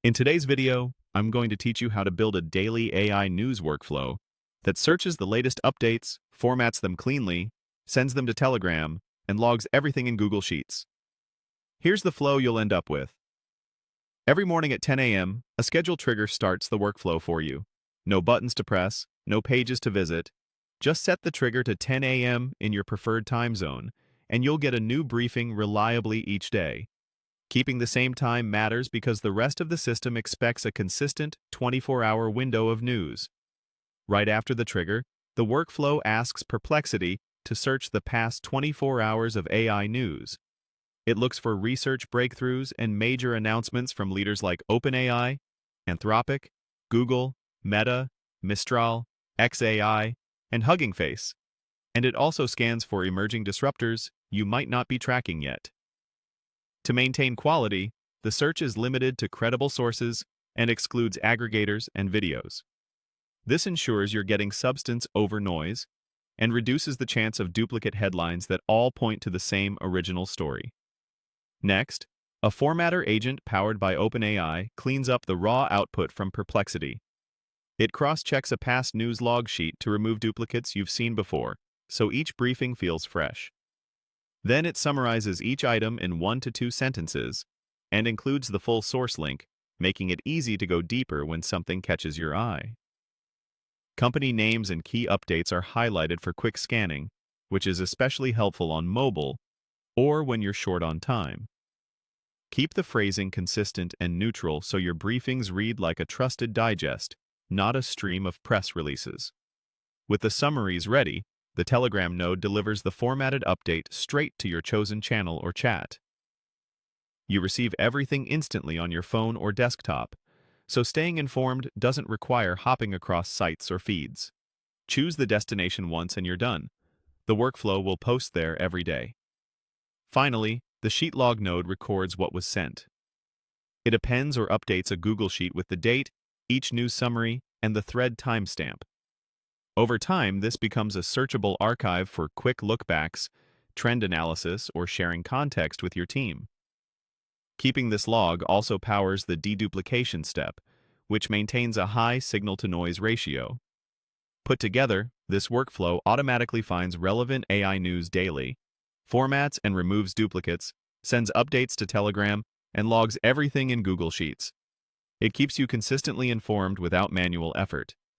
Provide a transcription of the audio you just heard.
In today's video, I'm going to teach you how to build a daily AI news workflow that searches the latest updates, formats them cleanly, sends them to Telegram, and logs everything in Google Sheets. Here's the flow you'll end up with. Every morning at 10 a.m., a schedule trigger starts the workflow for you. No buttons to press, no pages to visit. Just set the trigger to 10 a.m. in your preferred time zone, and you'll get a new briefing reliably each day. Keeping the same time matters because the rest of the system expects a consistent 24-hour window of news. Right after the trigger, the workflow asks Perplexity to search the past 24 hours of AI news. It looks for research breakthroughs and major announcements from leaders like OpenAI, Anthropic, Google, Meta, Mistral, xAI, and Hugging Face. And it also scans for emerging disruptors you might not be tracking yet. To maintain quality, the search is limited to credible sources and excludes aggregators and videos. This ensures you're getting substance over noise and reduces the chance of duplicate headlines that all point to the same original story. Next, a formatter agent powered by OpenAI cleans up the raw output from Perplexity. It cross-checks a past news log sheet to remove duplicates you've seen before, so each briefing feels fresh. Then it summarizes each item in 1 to 2 sentences and includes the full source link, making it easy to go deeper when something catches your eye. Company names and key updates are highlighted for quick scanning, which is especially helpful on mobile or when you're short on time. Keep the phrasing consistent and neutral so your briefings read like a trusted digest, not a stream of press releases. With the summaries ready, the Telegram node delivers the formatted update straight to your chosen channel or chat. You receive everything instantly on your phone or desktop, so staying informed doesn't require hopping across sites or feeds. Choose the destination once and you're done. The workflow will post there every day. Finally, the sheet log node records what was sent. It appends or updates a Google Sheet with the date, each news summary, and the thread timestamp. Over time, this becomes a searchable archive for quick lookbacks, trend analysis, or sharing context with your team. Keeping this log also powers the deduplication step, which maintains a high signal-to-noise ratio. Put together, this workflow automatically finds relevant AI news daily, formats and removes duplicates, sends updates to Telegram, and logs everything in Google Sheets. It keeps you consistently informed without manual effort.